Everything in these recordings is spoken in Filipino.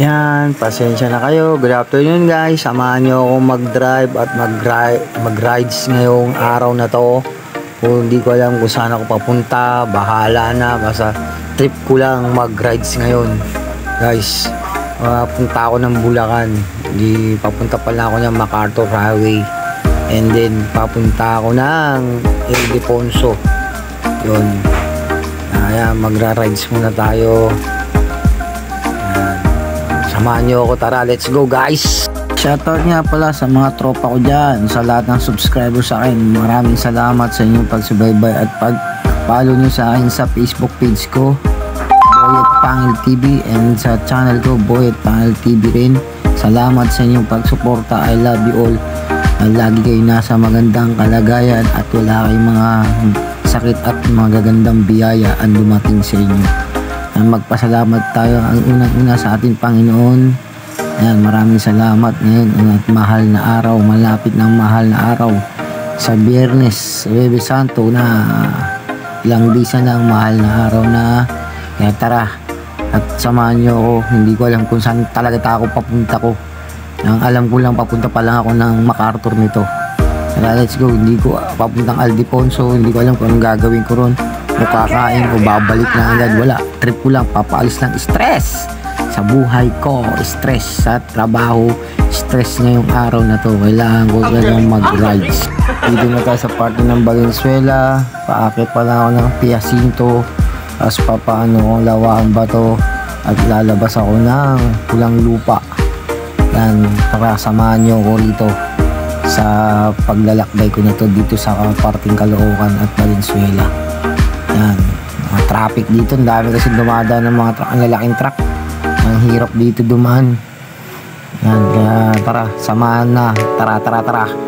Yan, pasensya na kayo. Good afternoon guys. Samahan nyo akong mag-drive at mag-rides ngayong araw na to. Kung hindi ko alam kung saan ako papunta, bahala na. Basta trip ko lang mag-rides ngayon. Guys, punta ako ng Bulacan. Papunta pala ako ng MacArthur Highway. And then, papunta ako ng Ildefonso. Yun. Ayan, magra-rides muna tayo. Samahan nyo ako, tara, let's go guys. Shoutout nga pala sa mga tropa ko dyan, sa lahat ng subscribers sa akin. Maraming salamat sa inyong pagsubaybay at pag-follow nyo sa akin sa Facebook page ko, Boyet Pangil TV, and sa channel ko, Boyet Pangil TV rin. Salamat sa inyong pagsuporta. I love you all. Lagi kayo nasa magandang kalagayan at wala kayong mga sakit at magagandang biyaya ang dumating sa inyo. Magpasalamat tayo ang unang-una sa ating Panginoon. Ayan, maraming salamat ngayon at mahal na araw, malapit ng mahal na araw sa Biyernes, Huwebes Santo na ilang bisa na ang mahal na araw na. Kaya tara at samahan nyo ako. Hindi ko alam kung saan talaga ako papunta ko. Ang alam ko lang, papunta pa lang ako ng MacArthur nito. Tara, let's go. Hindi ko papuntang Ildefonso. Hindi ko alam kung anong gagawin ko ron, o kakain o babalik na agad. Wala, trip ko lang, papaalis ng stress sa buhay ko, stress sa trabaho, stress ngayong araw na to. Kailangan ko lang mag-rides. Dito na tayo sa parte ng Valenzuela. Paakit pala ako ng Piacinto, tapos papaano kong Lawaan Bato at lalabas ako ng Pulang Lupa. Yan, para samahan nyo ako rito sa paglalakbay ko na to dito sa parting Caloocan at Valenzuela. Yan, mga traffic dito, ang dami kasi dumadaan ng mga truck, ang lalaking truck. Ang hirap dito dumaan. Yan, kaya tara, samahan na. Tara,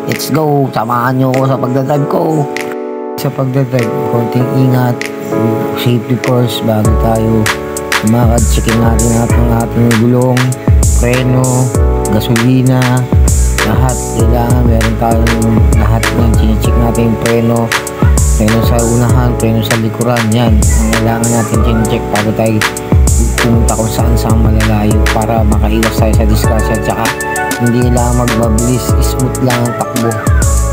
let's go. Samahan nyo ako sa pagdadrive ko. Sa pagdadrive, konting ingat, safety first bago tayo lumakad. Checkin natin ang ating gulong, preno, gasolina, lahat. Kailangan meron tayong lahat ng chine-check natin yung preno sa unahan, preno sa likuran. Yan ang kailangan natin chine-check bago tayo pumunta kung saan malalayo, para makaiwas tayo sa disgrasya. Tsaka hindi kailangan magmabilis, smooth lang ang takbo.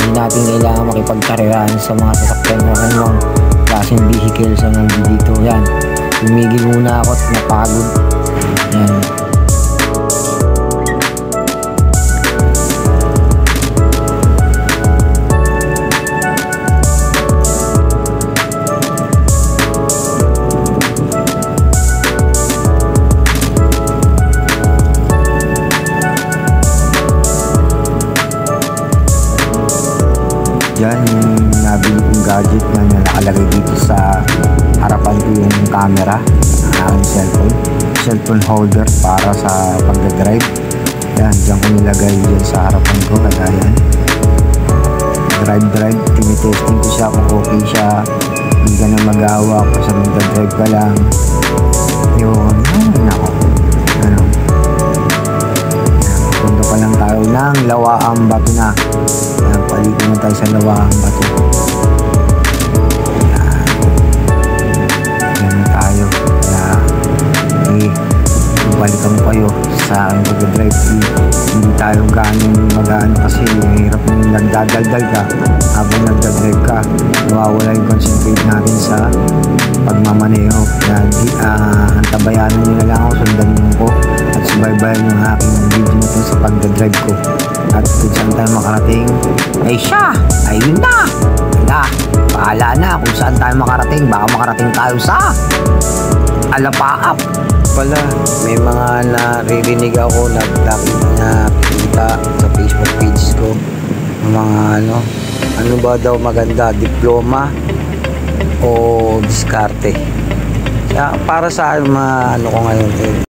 Hindi natin kailangan makipagkarerahan sa mga sasakyan na anumang klaseng vehicle sa nandito. Yan, tumigil muna ako at napagod. Yan. Yan yung nabili kong gadget na nakalagay dito sa harapan ko, yung camera ng aking cellphone holder para sa pagdadrive. Yan, dyan ko nilagay dyan sa harapan ko. Kaya yan, drive, tinitesting ko siya kung okay siya, hindi ka na mag-hawak sa magdadrive ka lang. Yun, nako, ano, punta pa lang tayo ng Lawaan Bato na. Yan, paliko na tayo sa Lawaan Bato. Yan na tayo. Kaya balikan ko kayo sa aking pag-drive. Hindi tayo ganong magaan kasi hirap yung nagdadaldal ka habang nagdadrive ka. Nawawala yung concentrate natin sa pagmamaneho. Antabayanan nyo na lang ako, sundan nyo ko at subaybayan yung aking video nito sa pagdadrive ko. At kung saan tayo makarating, ay siya, ayun na. Bahala na kung saan tayo makarating. Baka makarating tayo sa Alapaap pala. May mga naririnig ako, nakikita sa Facebook page ko, mga ano ba daw maganda, diploma o diskarte. Kaya para sa mga ko ngayon,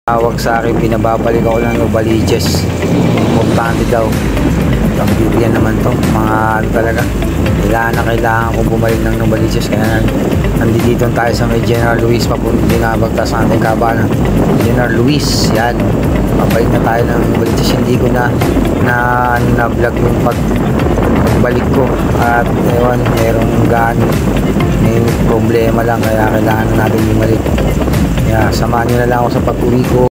tawag sa akin, pinababalik ako ng Novaliches. Importante daw. Pagbibigyan naman to, mga ano talaga. Kailangan kong bumalik ng Novaliches. Kaya nandito tayo sa may General Luis, papunti na bagtas sa ating kabanan. General Luis, yan. Pabalik na tayo ng Novaliches. Hindi ko na vlog yung pagbalik ko. At ewan, merong may problema lang, kaya kailangan natin bumalik. Kaya samahan nyo na lang ako sa pag-uwi ko.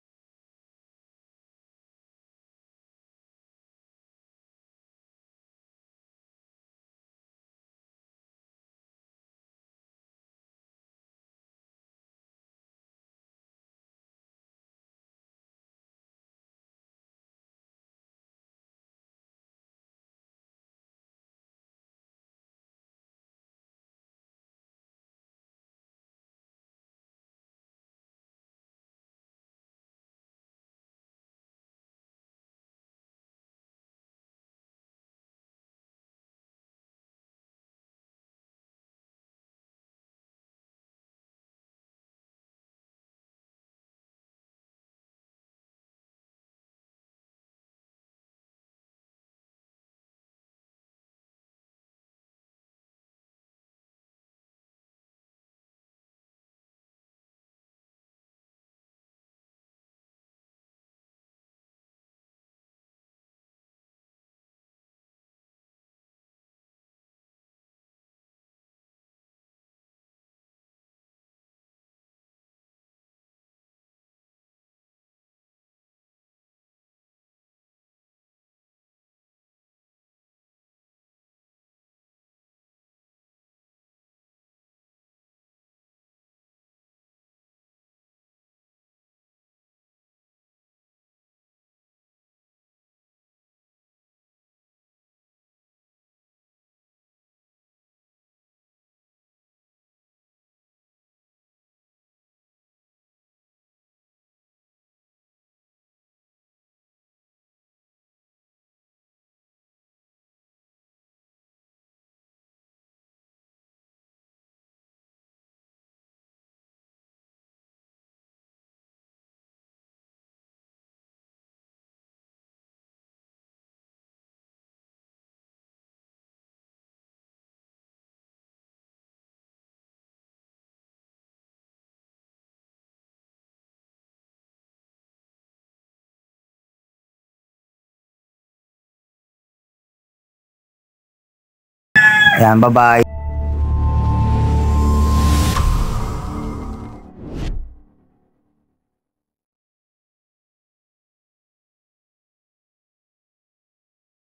Ayan, bye-bye.